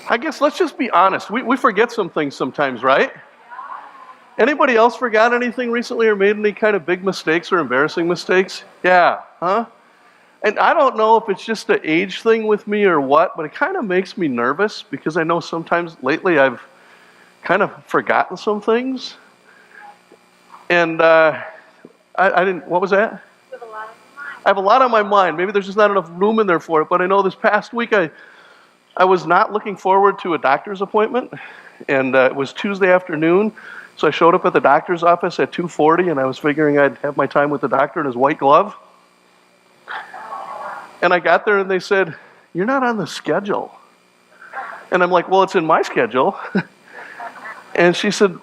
I guess let's just be honest. We forget some things sometimes, right? Anybody else forgot anything recently or made any kind of big mistakes or embarrassing mistakes? Yeah, huh? And I don't know if it's just an age thing with me or what, but it kind of makes me nervous because I know sometimes lately I've kind of forgotten some things. And I didn't, what was that? I have a lot on my mind. Maybe there's just not enough room in there for it, but I know this past week I was not looking forward to a doctor's appointment, and it was Tuesday afternoon, so I showed up at the doctor's office at 2:40, and I was figuring I'd have my time with the doctor in his white glove. And I got there, and they said, "You're not on the schedule." And I'm like, "Well, it's in my schedule." And she said,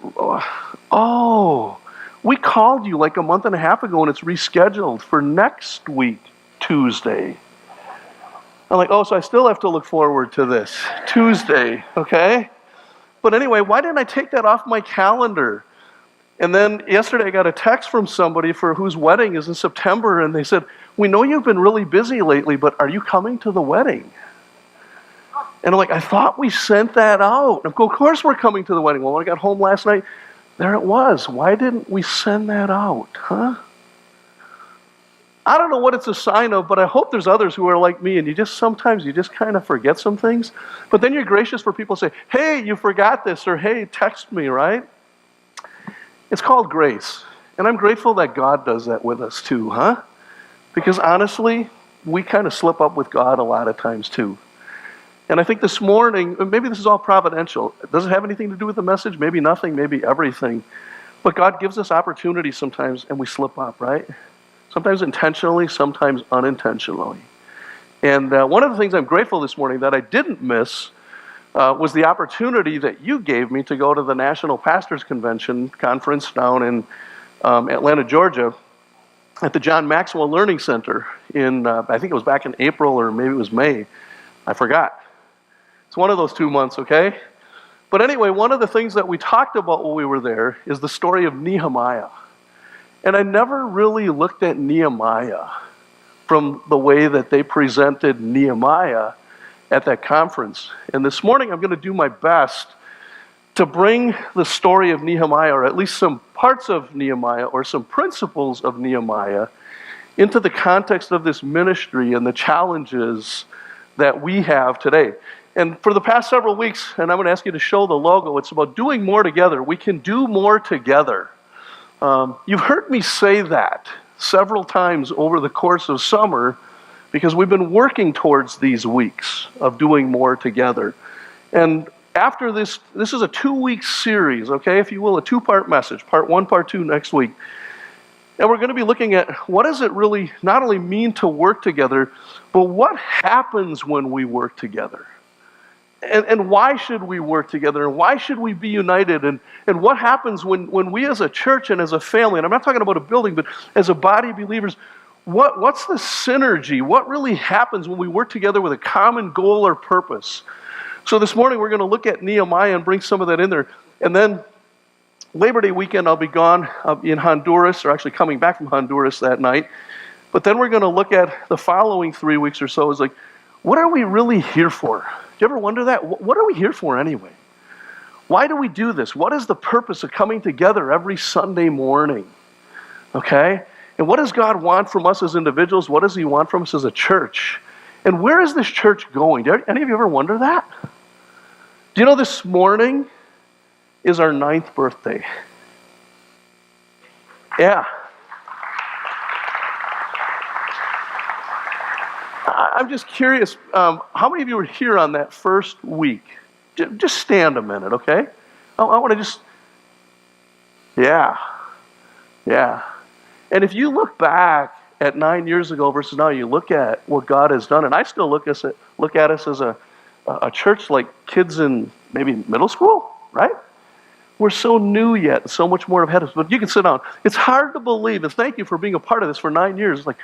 "Oh, we called you like a month and a half ago, and it's rescheduled for next week, Tuesday." I'm like, "Oh, so I still have to look forward to this Tuesday, okay?" But anyway, why didn't I take that off my calendar? And then yesterday I got a text from somebody for whose wedding is in September, and they said, "We know you've been really busy lately, but are you coming to the wedding?" And I'm like, "I thought we sent that out." Of course we're coming to the wedding. Well, when I got home last night, there it was. Why didn't we send that out, huh? I don't know what it's a sign of, but I hope there's others who are like me, and sometimes you just kind of forget some things. But then you're gracious for people to say, "Hey, you forgot this," or "Hey, text me," right? It's called grace. And I'm grateful that God does that with us too, huh? Because honestly, we kind of slip up with God a lot of times too. And I think this morning, maybe this is all providential. Does it have anything to do with the message? Maybe nothing, maybe everything. But God gives us opportunities sometimes, and we slip up, right? Sometimes intentionally, sometimes unintentionally. And one of the things I'm grateful this morning that I didn't miss was the opportunity that you gave me to go to the National Pastors Convention conference down in Atlanta, Georgia, at the John Maxwell Learning Center in, I think it was back in April or maybe it was May. I forgot. It's one of those 2 months, okay? But anyway, one of the things that we talked about when we were there is the story of Nehemiah. And I never really looked at Nehemiah from the way that they presented Nehemiah at that conference. And this morning I'm going to do my best to bring the story of Nehemiah, or at least some parts of Nehemiah, or some principles of Nehemiah, into the context of this ministry and the challenges that we have today. And for the past several weeks, and I'm going to ask you to show the logo, it's about doing more together. We can do more together. You've heard me say that several times over the course of summer because we've been working towards these weeks of doing more together. And after this is a 2-week series, okay, if you will, a 2-part message, part 1, part 2 next week. And we're going to be looking at what does it really not only mean to work together, but what happens when we work together? And why should we work together? And why should we be united? And what happens when we as a church and as a family, and I'm not talking about a building, but as a body of believers, what's the synergy? What really happens when we work together with a common goal or purpose? So this morning we're going to look at Nehemiah and bring some of that in there. And then Labor Day weekend I'll be gone in Honduras, or actually coming back from Honduras that night. But then we're going to look at the following 3 weeks or so. Is like, what are we really here for? Do you ever wonder that? What are we here for anyway? Why do we do this? What is the purpose of coming together every Sunday morning? Okay? And what does God want from us as individuals? What does He want from us as a church? And where is this church going? Do any of you ever wonder that? Do you know this morning is our 9th birthday? Yeah. I'm just curious, how many of you were here on that first week? Just stand a minute, okay? I want to just, yeah. And if you look back at 9 years ago versus now, you look at what God has done, and I still look at us as a church like kids in maybe middle school, right? We're so new yet, so much more ahead of us. But you can sit down. It's hard to believe, and thank you for being a part of this for 9 years. It's like,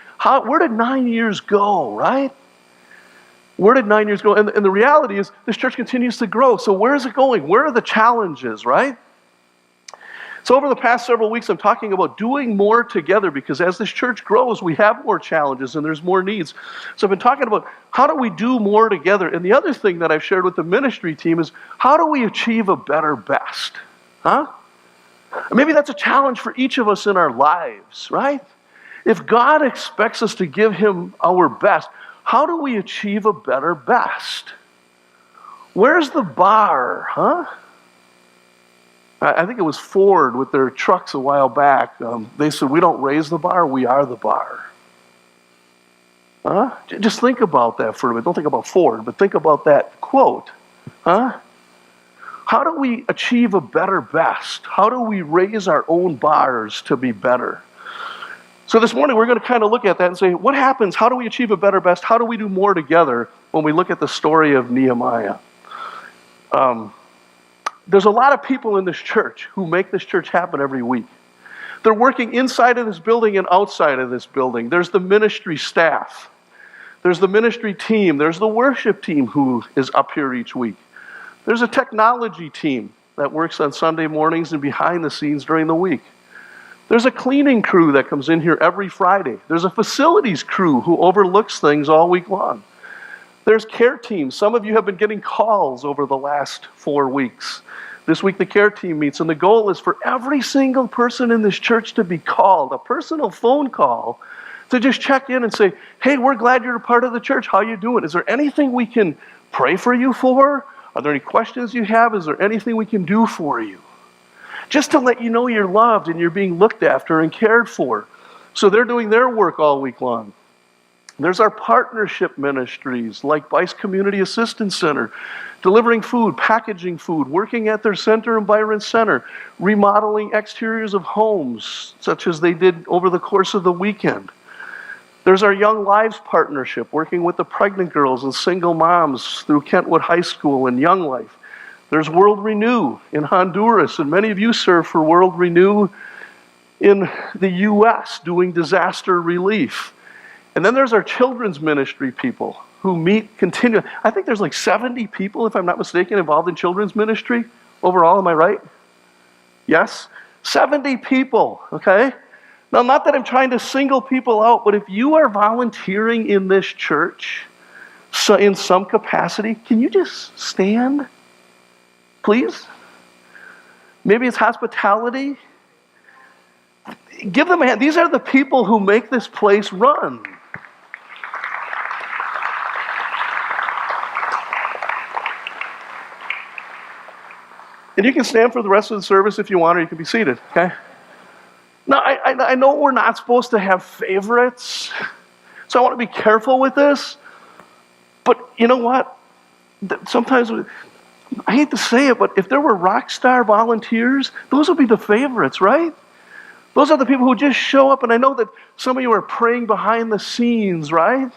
where did 9 years go, right? Where did 9 years go? And the reality is, this church continues to grow. So where is it going? Where are the challenges, right? So over the past several weeks, I'm talking about doing more together, because as this church grows, we have more challenges and there's more needs. So I've been talking about how do we do more together. And the other thing that I've shared with the ministry team is how do we achieve a better best? Huh? Maybe that's a challenge for each of us in our lives, right? If God expects us to give him our best, how do we achieve a better best? Where's the bar, huh? I think it was Ford with their trucks a while back. They said, we don't raise the bar, we are the bar. Huh? Just think about that for a minute. Don't think about Ford, but think about that quote. Huh? How do we achieve a better best? How do we raise our own bars to be better? So this morning we're going to kind of look at that and say, what happens? How do we achieve a better best? How do we do more together when we look at the story of Nehemiah? There's a lot of people in this church who make this church happen every week. They're working inside of this building and outside of this building. There's the ministry staff. There's the ministry team. There's the worship team who is up here each week. There's a technology team that works on Sunday mornings and behind the scenes during the week. There's a cleaning crew that comes in here every Friday. There's a facilities crew who overlooks things all week long. There's care teams. Some of you have been getting calls over the last 4 weeks. This week the care team meets, and the goal is for every single person in this church to be called, a personal phone call, to just check in and say, hey, we're glad you're a part of the church. How you doing? Is there anything we can pray for you for? Are there any questions you have? Is there anything we can do for you? Just to let you know you're loved and you're being looked after and cared for. So they're doing their work all week long. There's our partnership ministries like Bice Community Assistance Center, delivering food, packaging food, working at their center in Byron Center, remodeling exteriors of homes, such as they did over the course of the weekend. There's our Young Lives Partnership, working with the pregnant girls and single moms through Kentwood High School and Young Life. There's World Renew in Honduras, and many of you serve for World Renew in the U.S. doing disaster relief. And then there's our children's ministry people who meet continually. I think there's like 70 people, if I'm not mistaken, involved in children's ministry overall. Am I right? Yes? 70 people, okay? Now, not that I'm trying to single people out, but if you are volunteering in this church, so in some capacity, can you just stand, please? Maybe it's hospitality. Give them a hand. These are the people who make this place run. And you can stand for the rest of the service if you want, or you can be seated, okay? Now, I know we're not supposed to have favorites, so I want to be careful with this. But you know what? Sometimes, I hate to say it, but if there were rock star volunteers, those would be the favorites, right? Those are the people who just show up, and I know that some of you are praying behind the scenes, right?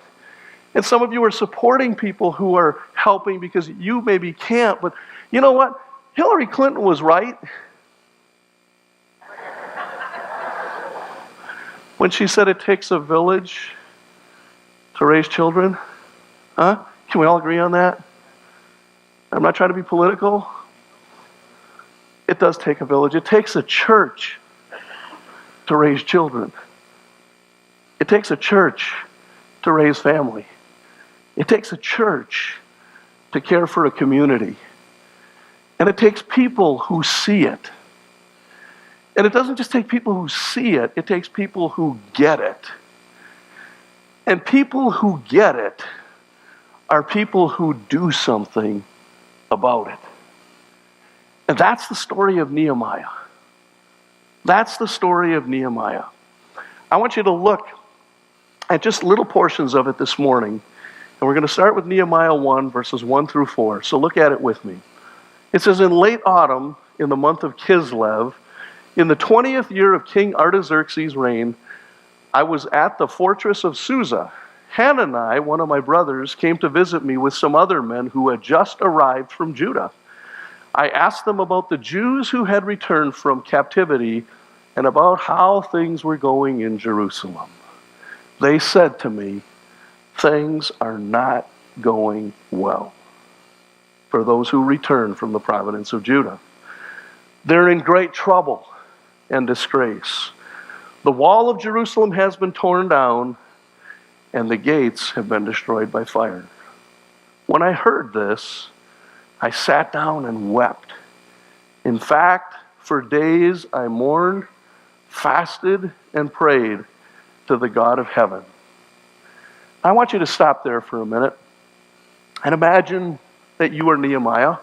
And some of you are supporting people who are helping because you maybe can't, but you know what? Hillary Clinton was right when she said it takes a village to raise children. Huh? Can we all agree on that? I'm not trying to be political. It does take a village. It takes a church to raise children. It takes a church to raise family. It takes a church to care for a community. And it takes people who see it. And it doesn't just take people who see it, it takes people who get it. And people who get it are people who do something about it. And that's the story of Nehemiah. That's the story of Nehemiah. I want you to look at just little portions of it this morning. And we're going to start with Nehemiah 1, verses 1 through 4. So look at it with me. It says, in late autumn, in the month of Kislev, in the 20th year of King Artaxerxes' reign, I was at the fortress of Susa. Hanani, one of my brothers, came to visit me with some other men who had just arrived from Judah. I asked them about the Jews who had returned from captivity and about how things were going in Jerusalem. They said to me, things are not going well for those who return from the province of Judah. They're in great trouble. and disgrace. The wall of Jerusalem has been torn down, and the gates have been destroyed by fire. When I heard this, I sat down and wept. In fact, for days I mourned, fasted, and prayed to the God of heaven. I want you to stop there for a minute and imagine that you are Nehemiah.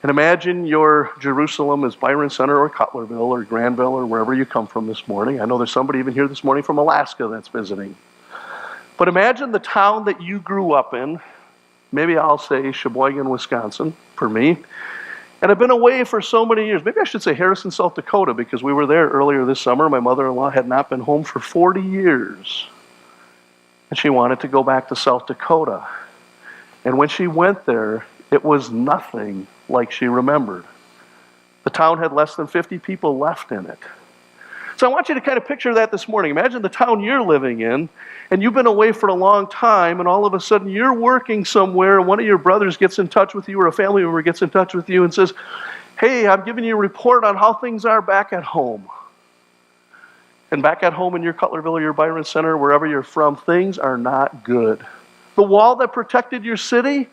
And imagine your Jerusalem is Byron Center or Cutlerville or Granville or wherever you come from this morning. I know there's somebody even here this morning from Alaska that's visiting. But imagine the town that you grew up in. Maybe I'll say Sheboygan, Wisconsin, for me. And I've been away for so many years. Maybe I should say Harrison, South Dakota, because we were there earlier this summer. My mother-in-law had not been home for 40 years. And she wanted to go back to South Dakota. And when she went there, it was nothing like she remembered. The town had less than 50 people left in it. So I want you to kind of picture that this morning. Imagine the town you're living in, and you've been away for a long time, and all of a sudden you're working somewhere, and one of your brothers gets in touch with you, or a family member gets in touch with you and says, hey, I'm giving you a report on how things are back at home. And back at home in your Cutlerville or your Byron Center, wherever you're from, things are not good. The wall that protected your city,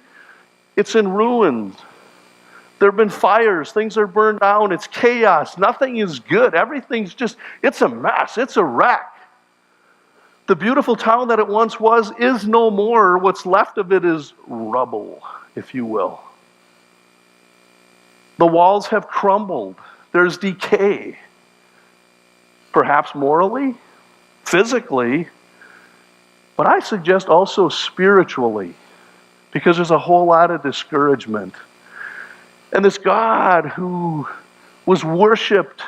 it's in ruins. There have been fires. Things are burned down. It's chaos. Nothing is good. Everything's just, it's a mess. It's a wreck. The beautiful town that it once was is no more. What's left of it is rubble, if you will. The walls have crumbled. There's decay. Perhaps morally, physically, but I suggest also spiritually, because there's a whole lot of discouragement. And this God who was worshipped,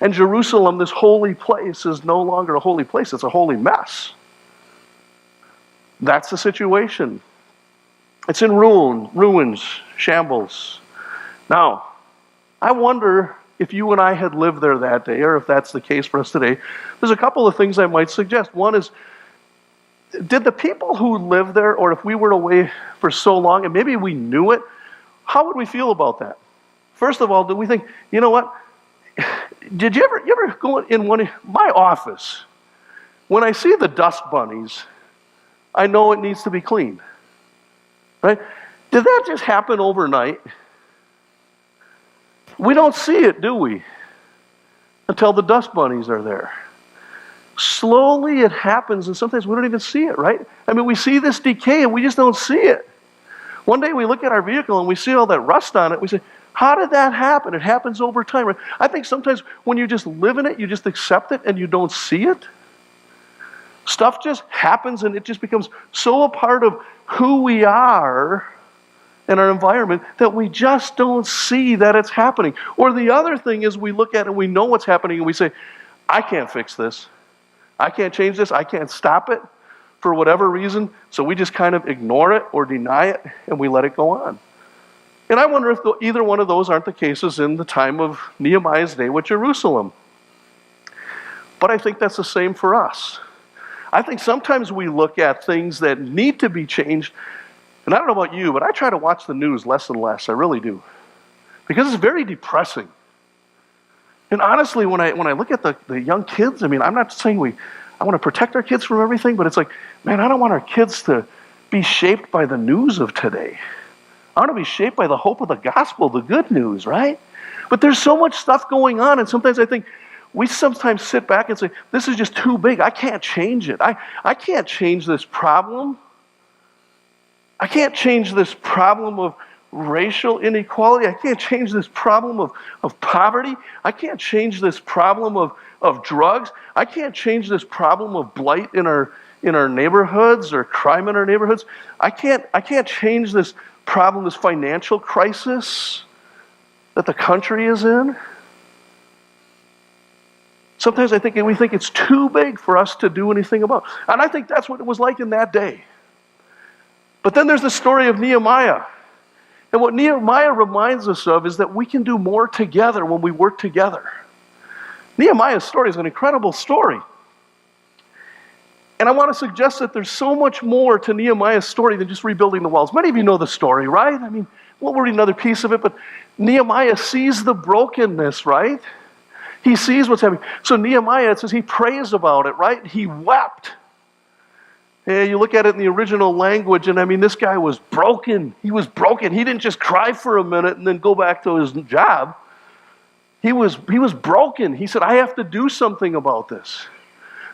and Jerusalem, this holy place, is no longer a holy place. It's a holy mess. That's the situation. It's in ruins, shambles. Now, I wonder if you and I had lived there that day, or if that's the case for us today. There's a couple of things I might suggest. One is, did the people who lived there, or if we were away for so long, and maybe we knew it, how would we feel about that? First of all, do we think, you know what? Did you ever go in my office? When I see the dust bunnies, I know it needs to be cleaned. Right? Did that just happen overnight? We don't see it, do we? Until the dust bunnies are there. Slowly it happens, and sometimes we don't even see it, right? I mean, we see this decay, and we just don't see it. One day we look at our vehicle, and we see all that rust on it. We say, how did that happen? It happens over time. Right? I think sometimes when you just live in it, you just accept it, and you don't see it. Stuff just happens, and it just becomes so a part of who we are in our environment that we just don't see that it's happening. Or the other thing is we look at it and we know what's happening, and we say, I can't fix this. I can't change this. I can't stop it for whatever reason. So we just kind of ignore it or deny it, and we let it go on. And I wonder if either one of those aren't the cases in the time of Nehemiah's day with Jerusalem. But I think that's the same for us. I think sometimes we look at things that need to be changed, and I don't know about you, but I try to watch the news less and less. I really do. Because it's very depressing. And honestly, when I look at the young kids, I mean, I'm not saying I want to protect our kids from everything, but it's like, man, I don't want our kids to be shaped by the news of today. I want to be shaped by the hope of the gospel, the good news, right? But there's so much stuff going on, and sometimes I think we sometimes sit back and say, this is just too big. I can't change it. I can't change this problem. I can't change this problem of racial inequality. I can't change this problem of poverty. I can't change this problem of drugs. I can't change this problem of blight in our neighborhoods or crime in our neighborhoods. I can't change this problem, this financial crisis that the country is in. Sometimes we think it's too big for us to do anything about. And I think that's what it was like in that day. But then there's the story of Nehemiah. And what Nehemiah reminds us of is that we can do more together when we work together. Nehemiah's story is an incredible story. And I want to suggest that there's so much more to Nehemiah's story than just rebuilding the walls. Many of you know the story, right? I mean, we'll read another piece of it, but Nehemiah sees the brokenness, right? He sees what's happening. So Nehemiah, it says he prays about it, right? He wept. And you look at it in the original language, and I mean, this guy was broken. He was broken. He didn't just cry for a minute and then go back to his job. He was broken. He said, I have to do something about this.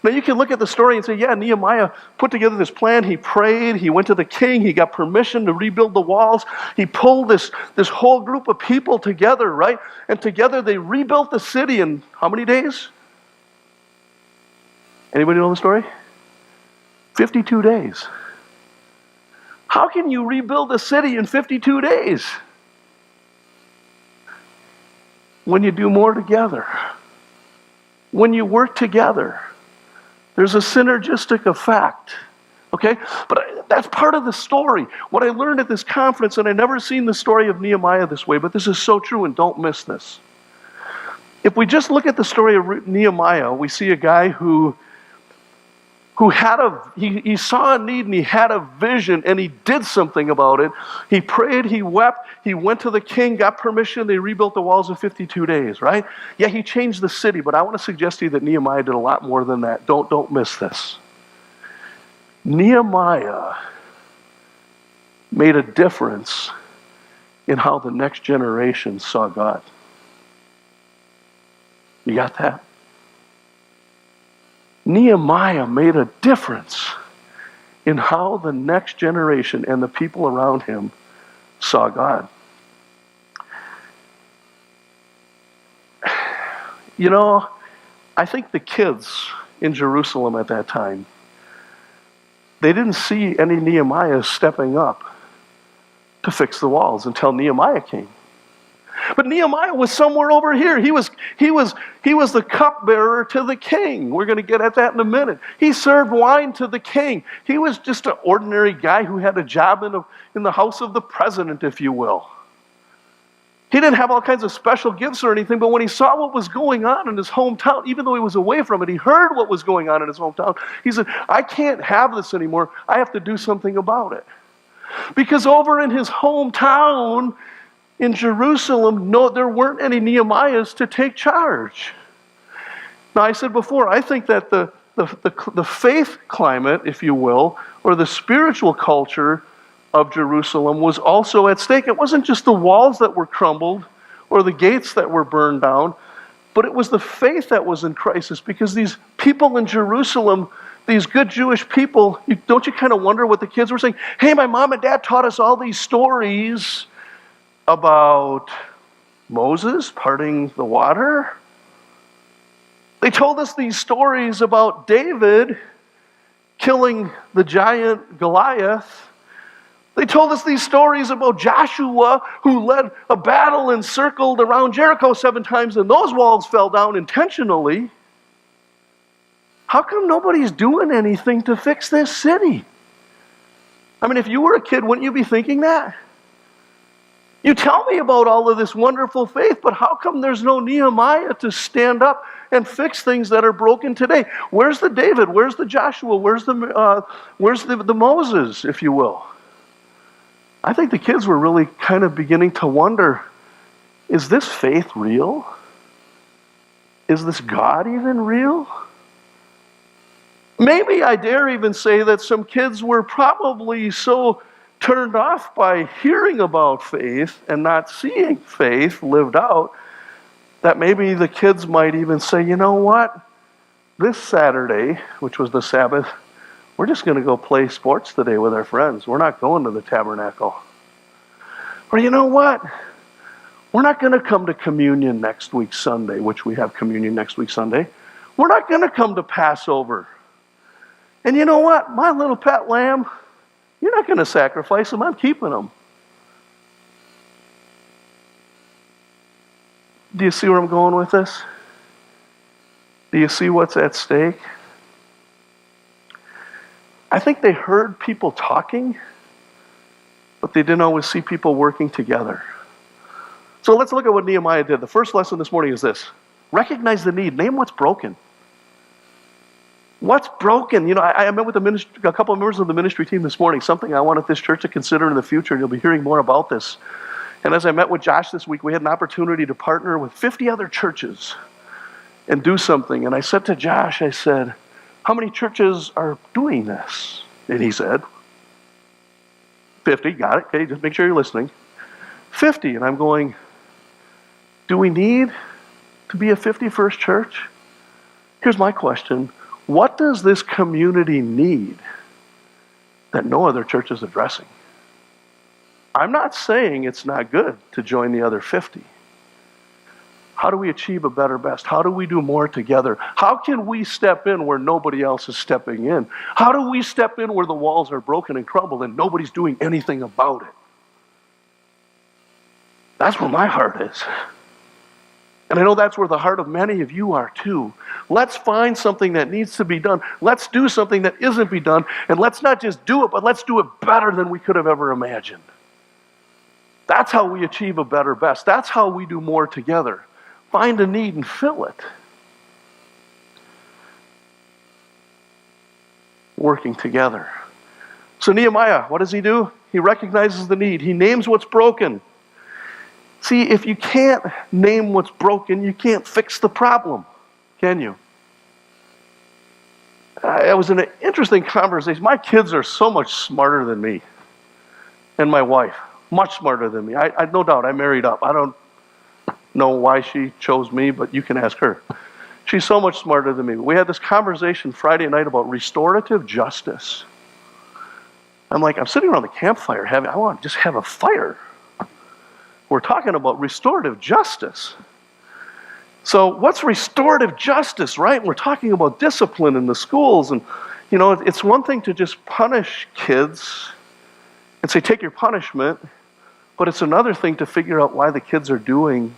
Now you can look at the story and say, yeah, Nehemiah put together this plan. He prayed. He went to the king. He got permission to rebuild the walls. He pulled this whole group of people together, right? And together they rebuilt the city in how many days? Anybody know the story? 52 days. How can you rebuild a city in 52 days? When you do more together. When you work together. There's a synergistic effect. Okay? But that's part of the story. What I learned at this conference, and I've never seen the story of Nehemiah this way, but this is so true, and don't miss this. If we just look at the story of Nehemiah, we see a guy who he saw a need and he had a vision and he did something about it. He prayed, he wept, he went to the king, got permission, they rebuilt the walls in 52 days, right? Yeah, he changed the city, but I want to suggest to you that Nehemiah did a lot more than that. Don't miss this. Nehemiah made a difference in how the next generation saw God. You got that? Nehemiah made a difference in how the next generation and the people around him saw God. You know, I think the kids in Jerusalem at that time, they didn't see any Nehemiah stepping up to fix the walls until Nehemiah came. But Nehemiah was somewhere over here. He was the cupbearer to the king. We're going to get at that in a minute. He served wine to the king. He was just an ordinary guy who had a job in the house of the president, if you will. He didn't have all kinds of special gifts or anything, but when he saw what was going on in his hometown, even though he was away from it, he heard what was going on in his hometown. He said, I can't have this anymore. I have to do something about it. Because over in his hometown, in Jerusalem, no, there weren't any Nehemiahs to take charge. Now, I said before, I think that the faith climate, if you will, or the spiritual culture of Jerusalem was also at stake. It wasn't just the walls that were crumbled or the gates that were burned down, but it was the faith that was in crisis, because these people in Jerusalem, these good Jewish people, don't you kind of wonder what the kids were saying? Hey, my mom and dad taught us all these stories about Moses parting the water. They told us these stories about David killing the giant Goliath. They told us these stories about Joshua, who led a battle and circled around Jericho 7 times, and those walls fell down intentionally. How come nobody's doing anything to fix this city? I mean, if you were a kid, wouldn't you be thinking that? You tell me about all of this wonderful faith, but how come there's no Nehemiah to stand up and fix things that are broken today? Where's the David? Where's the Joshua? Where's the Moses, if you will? I think the kids were really kind of beginning to wonder, is this faith real? Is this God even real? Maybe I dare even say that some kids were probably so turned off by hearing about faith and not seeing faith lived out, that maybe the kids might even say, you know what? This Saturday, which was the Sabbath, we're just going to go play sports today with our friends. We're not going to the tabernacle. Or you know what? We're not going to come to communion next week Sunday, which we have communion next week Sunday. We're not going to come to Passover. And you know what? My little pet lamb, you're not going to sacrifice them. I'm keeping them. Do you see where I'm going with this? Do you see what's at stake? I think they heard people talking, but they didn't always see people working together. So let's look at what Nehemiah did. The first lesson this morning is this. Recognize the need. Name what's broken. What's broken? You know, I met with a couple of members of the ministry team this morning, something I wanted this church to consider in the future, and you'll be hearing more about this. And as I met with Josh this week, we had an opportunity to partner with 50 other churches and do something. And I said to Josh, I said, how many churches are doing this? And he said, 50. Got it. Okay, just make sure you're listening. 50. And I'm going, do we need to be a 51st church? Here's my question. What does this community need that no other church is addressing? I'm not saying it's not good to join the other 50. How do we achieve a better best? How do we do more together? How can we step in where nobody else is stepping in? How do we step in where the walls are broken and crumbled and nobody's doing anything about it? That's where my heart is. And I know that's where the heart of many of you are too. Let's find something that needs to be done. Let's do something that isn't be done. And let's not just do it, but let's do it better than we could have ever imagined. That's how we achieve a better best. That's how we do more together. Find a need and fill it. Working together. So Nehemiah, what does he do? He recognizes the need. He names what's broken. See, if you can't name what's broken, you can't fix the problem, can you? It was an interesting conversation. My kids are so much smarter than me. And my wife, much smarter than me. I no doubt, I married up. I don't know why she chose me, but you can ask her. She's so much smarter than me. We had this conversation Friday night about restorative justice. I'm like, I'm sitting around the campfire, I want to just have a fire. We're talking about restorative justice. So what's restorative justice, right? We're talking about discipline in the schools. And, you know, it's one thing to just punish kids and say, take your punishment. But it's another thing to figure out why the kids are doing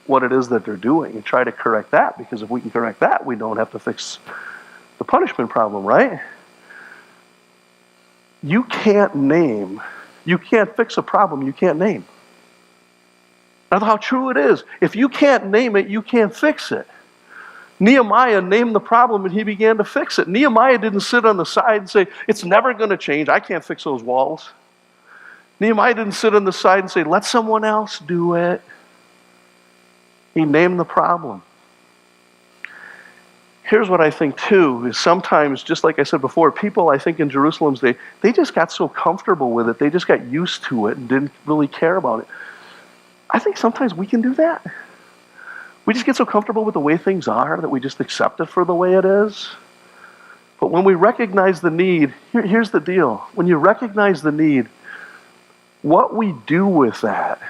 what it is that they're doing and try to correct that. Because if we can correct that, we don't have to fix the punishment problem, right? You can't fix a problem you can't name. That's how true it is. If you can't name it, you can't fix it. Nehemiah named the problem and he began to fix it. Nehemiah didn't sit on the side and say, it's never going to change. I can't fix those walls. Nehemiah didn't sit on the side and say, let someone else do it. He named the problem. Here's what I think too, is sometimes, just like I said before, people I think in Jerusalem, they just got so comfortable with it. They just got used to it and didn't really care about it. I think sometimes we can do that. We just get so comfortable with the way things are that we just accept it for the way it is. But when we recognize the need, here's the deal. When you recognize the need, what we do with that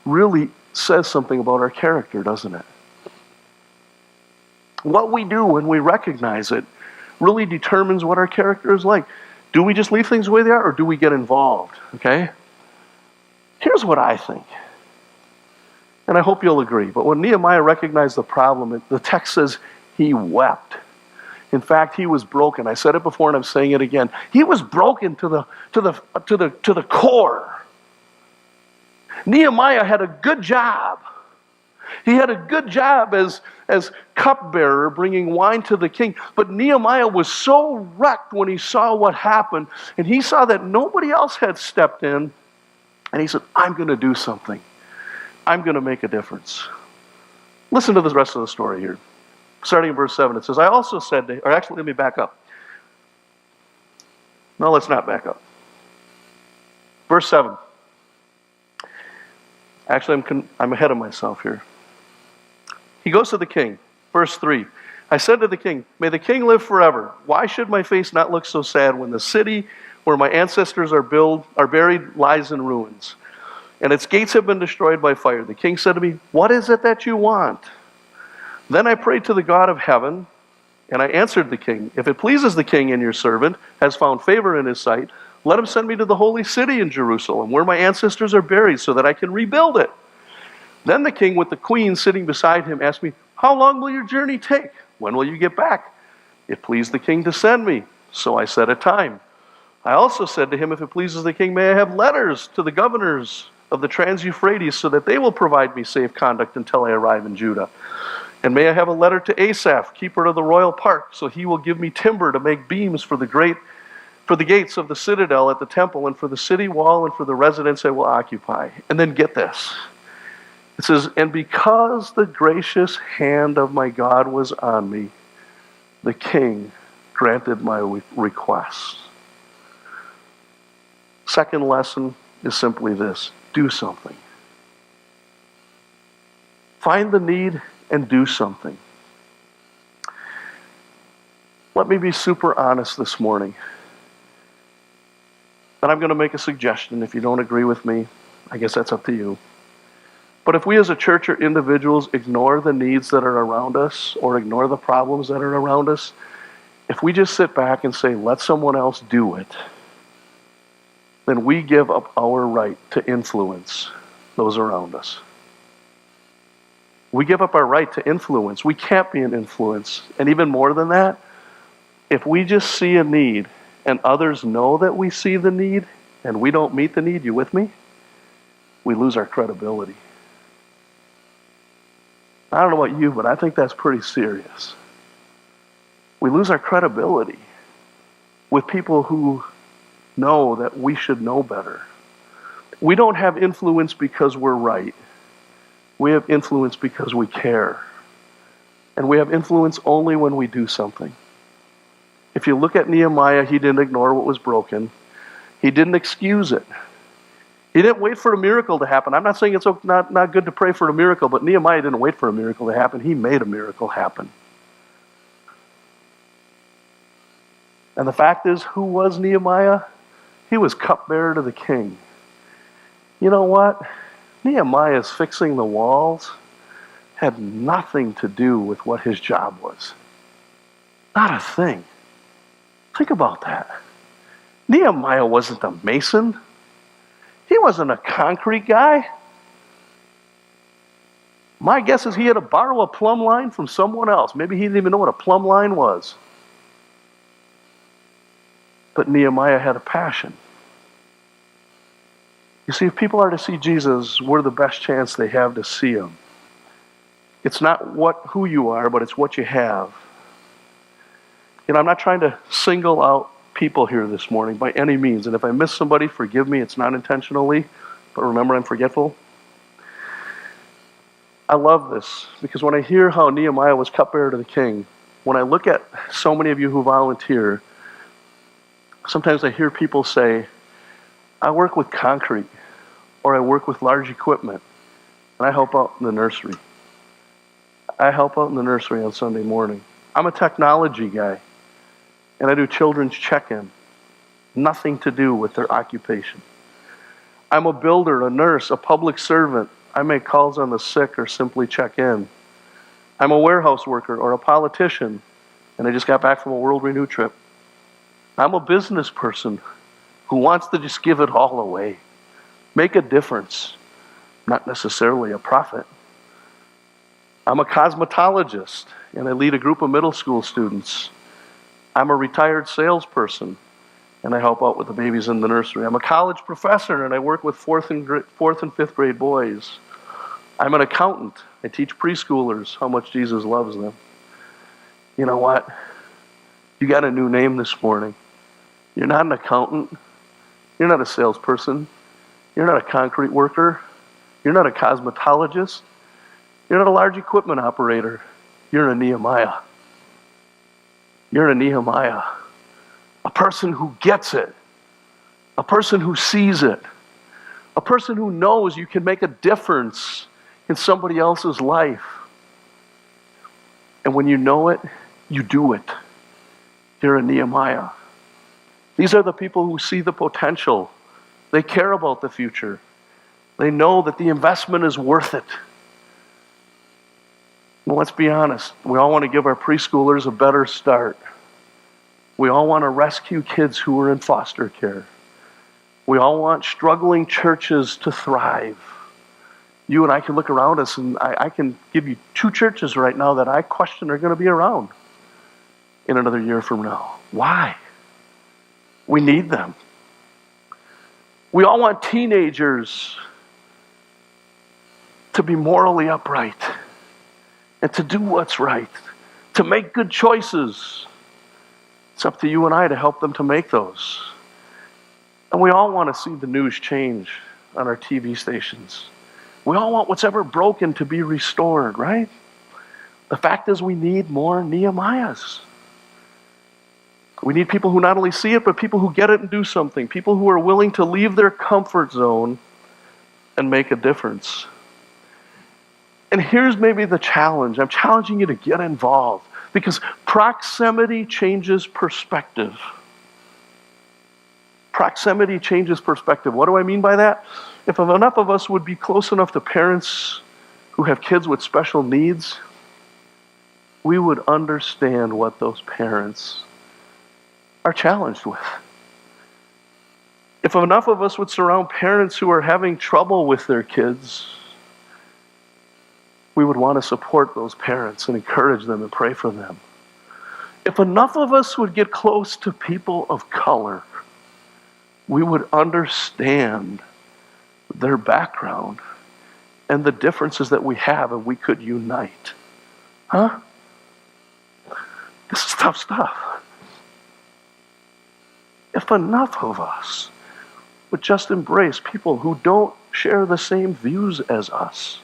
really says something about our character, doesn't it? What we do when we recognize it really determines what our character is like. Do we just leave things the way they are, or do we get involved? Okay? Here's what I think. And I hope you'll agree. But when Nehemiah recognized the problem, the text says he wept. In fact, he was broken. I said it before and I'm saying it again. He was broken to the core. Nehemiah had a good job. He had a good job as cupbearer, bringing wine to the king. But Nehemiah was so wrecked when he saw what happened, and he saw that nobody else had stepped in, and he said, I'm going to do something. I'm going to make a difference. Listen to the rest of the story here. Starting in verse 7, it says, I also said to, or actually, let me back up. No, let's not back up. Verse 7. Actually, I'm ahead of myself here. He goes to the king. Verse 3. I said to the king, may the king live forever. Why should my face not look so sad when the city where my ancestors are buried lies in ruins, and its gates have been destroyed by fire? The king said to me, what is it that you want? Then I prayed to the God of heaven, and I answered the king, if it pleases the king and your servant has found favor in his sight, let him send me to the holy city in Jerusalem, where my ancestors are buried, so that I can rebuild it. Then the king, with the queen sitting beside him, asked me, how long will your journey take? When will you get back? It pleased the king to send me, so I set a time. I also said to him, if it pleases the king, may I have letters to the governors of the Trans-Euphrates, so that they will provide me safe conduct until I arrive in Judah. And may I have a letter to Asaph, keeper of the royal park, so he will give me timber to make beams for the gates of the citadel at the temple, and for the city wall, and for the residence I will occupy. And then get this. It says, and because the gracious hand of my God was on me, the king granted my request. Second lesson is simply this: do something. Find the need and do something. Let me be super honest this morning. And I'm going to make a suggestion. If you don't agree with me, I guess that's up to you. But if we as a church or individuals ignore the needs that are around us or ignore the problems that are around us, if we just sit back and say, let someone else do it, then we give up our right to influence those around us. We give up our right to influence. We can't be an influence. And even more than that, if we just see a need and others know that we see the need and we don't meet the need, you with me? We lose our credibility. I don't know about you, but I think that's pretty serious. We lose our credibility with people who know that we should know better. We don't have influence because we're right. We have influence because we care. And we have influence only when we do something. If you look at Nehemiah, he didn't ignore what was broken. He didn't excuse it. He didn't wait for a miracle to happen. I'm not saying it's not good to pray for a miracle, but Nehemiah didn't wait for a miracle to happen. He made a miracle happen. And the fact is, who was Nehemiah? He was cupbearer to the king. You know what? Nehemiah's fixing the walls had nothing to do with what his job was. Not a thing. Think about that. Nehemiah wasn't a mason. He wasn't a concrete guy. My guess is he had to borrow a plumb line from someone else. Maybe he didn't even know what a plumb line was. But Nehemiah had a passion. You see, if people are to see Jesus, we're the best chance they have to see him. It's not who you are, but it's what you have. You know, I'm not trying to single out people here this morning by any means. And if I miss somebody, forgive me. It's not intentionally. But remember, I'm forgetful. I love this because when I hear how Nehemiah was cupbearer to the king, when I look at so many of you who volunteer, sometimes I hear people say, I work with concrete or I work with large equipment and I help out in the nursery. I help out in the nursery on Sunday morning. I'm a technology guy. And I do children's check-in. Nothing to do with their occupation. I'm a builder, a nurse, a public servant. I make calls on the sick or simply check in. I'm a warehouse worker or a politician, and I just got back from a World Renew trip. I'm a business person who wants to just give it all away. Make a difference, not necessarily a profit. I'm a cosmetologist, and I lead a group of middle school students. I'm a retired salesperson, and I help out with the babies in the nursery. I'm a college professor, and I work with fourth and fifth grade boys. I'm an accountant. I teach preschoolers how much Jesus loves them. You know what? You got a new name this morning. You're not an accountant. You're not a salesperson. You're not a concrete worker. You're not a cosmetologist. You're not a large equipment operator. You're a Nehemiah. You're a Nehemiah, a person who gets it, a person who sees it, a person who knows you can make a difference in somebody else's life. And when you know it, you do it. You're a Nehemiah. These are the people who see the potential. They care about the future. They know that the investment is worth it. Well, let's be honest. We all want to give our preschoolers a better start. We all want to rescue kids who are in foster care. We all want struggling churches to thrive. You and I can look around us, and I can give you 2 churches right now that I question are going to be around in another year from now. Why? We need them. We all want teenagers to be morally upright and to do what's right, to make good choices. It's up to you and I to help them to make those. And we all want to see the news change on our TV stations. We all want what's ever broken to be restored, right? The fact is we need more Nehemiahs. We need people who not only see it, but people who get it and do something. People who are willing to leave their comfort zone and make a difference. And here's maybe the challenge. I'm challenging you to get involved because proximity changes perspective. Proximity changes perspective. What do I mean by that? If enough of us would be close enough to parents who have kids with special needs, we would understand what those parents are challenged with. If enough of us would surround parents who are having trouble with their kids, we would want to support those parents and encourage them and pray for them. If enough of us would get close to people of color, we would understand their background and the differences that we have, and we could unite. Huh? This is tough stuff. If enough of us would just embrace people who don't share the same views as us,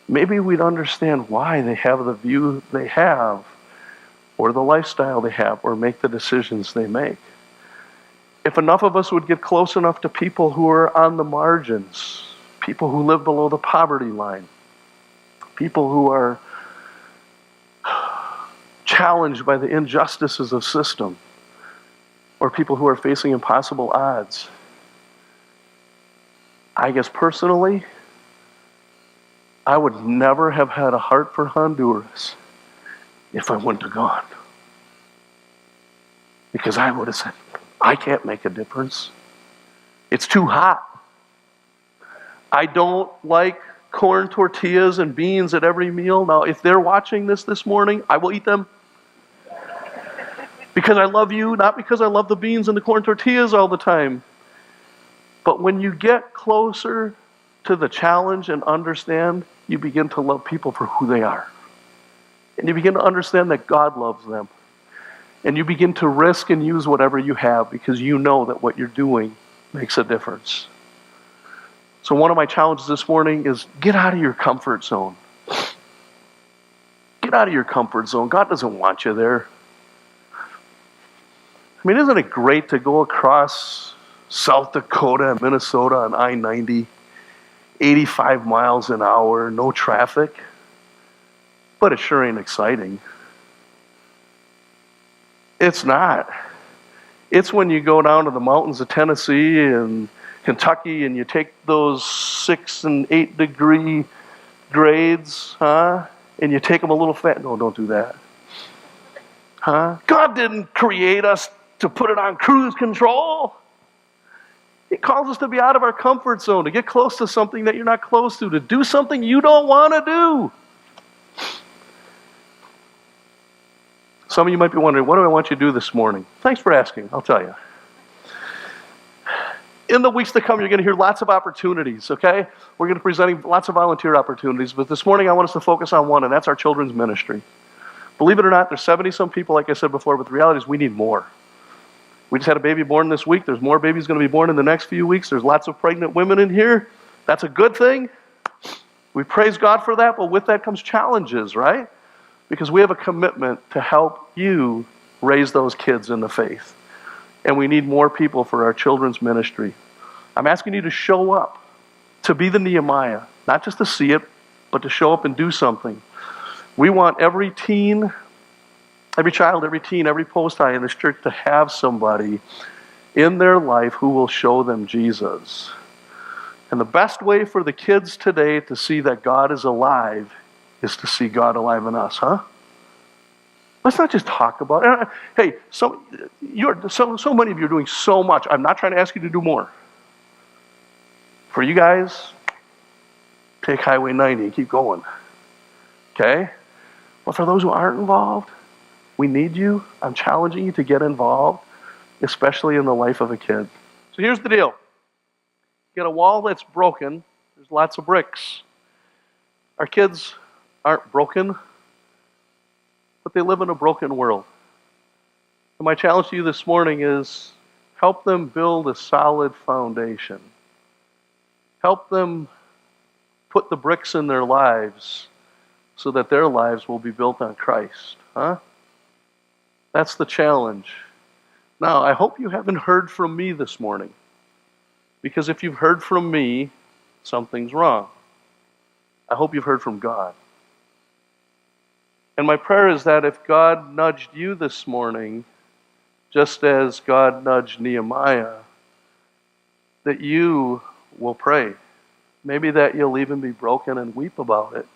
maybe we'd understand why they have the view they have, or the lifestyle they have, or make the decisions they make. If enough of us would get close enough to people who are on the margins, people who live below the poverty line, people who are challenged by the injustices of system, or people who are facing impossible odds, I guess personally, I would never have had a heart for Honduras if I wouldn't have gone. Because I would have said, I can't make a difference. It's too hot. I don't like corn tortillas and beans at every meal. Now, if they're watching this morning, I will eat them. Because I love you, not because I love the beans and the corn tortillas all the time. But when you get closer to the challenge and understand, you begin to love people for who they are. And you begin to understand that God loves them. And you begin to risk and use whatever you have because you know that what you're doing makes a difference. So one of my challenges this morning is get out of your comfort zone. Get out of your comfort zone. God doesn't want you there. I mean, isn't it great to go across South Dakota and Minnesota on I-90, 85 miles an hour, no traffic? But it sure ain't exciting. It's not. It's when you go down to the mountains of Tennessee and Kentucky and you take those 6 and 8 degree grades, and you take them a little fat. No, don't do that. God didn't create us to put it on cruise control. He calls us to be out of our comfort zone, to get close to something that you're not close to do something you don't want to do. Some of you might be wondering, what do I want you to do this morning? Thanks for asking, I'll tell you. In the weeks to come, you're going to hear lots of opportunities, okay? We're going to be presenting lots of volunteer opportunities, but this morning I want us to focus on one, and that's our children's ministry. Believe it or not, there's 70-some people, like I said before, but the reality is we need more. We just had a baby born this week. There's more babies going to be born in the next few weeks. There's lots of pregnant women in here. That's a good thing. We praise God for that, but with that comes challenges, right? Because we have a commitment to help you raise those kids in the faith. And we need more people for our children's ministry. I'm asking you to show up, to be the Nehemiah, not just to see it, but to show up and do something. We want every teen, every child, every teen, every post-high in this church to have somebody in their life who will show them Jesus. And the best way for the kids today to see that God is alive is to see God alive in us, huh? Let's not just talk about it. Hey, so many of you are doing so much. I'm not trying to ask you to do more. For you guys, take Highway 90 and keep going. Okay? But for those who aren't involved, we need you. I'm challenging you to get involved, especially in the life of a kid. So here's the deal. You get a wall that's broken, there's lots of bricks. Our kids aren't broken, but they live in a broken world. And my challenge to you this morning is help them build a solid foundation. Help them put the bricks in their lives so that their lives will be built on Christ? Huh? That's the challenge. Now, I hope you haven't heard from me this morning, because if you've heard from me, something's wrong. I hope you've heard from God. And my prayer is that if God nudged you this morning, just as God nudged Nehemiah, that you will pray. Maybe that you'll even be broken and weep about it.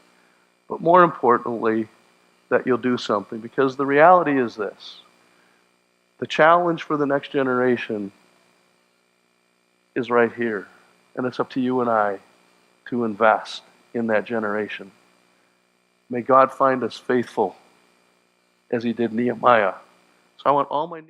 But more importantly, that you'll do something. Because the reality is this: the challenge for the next generation is right here. And it's up to you and I to invest in that generation. May God find us faithful as he did Nehemiah. So I want all my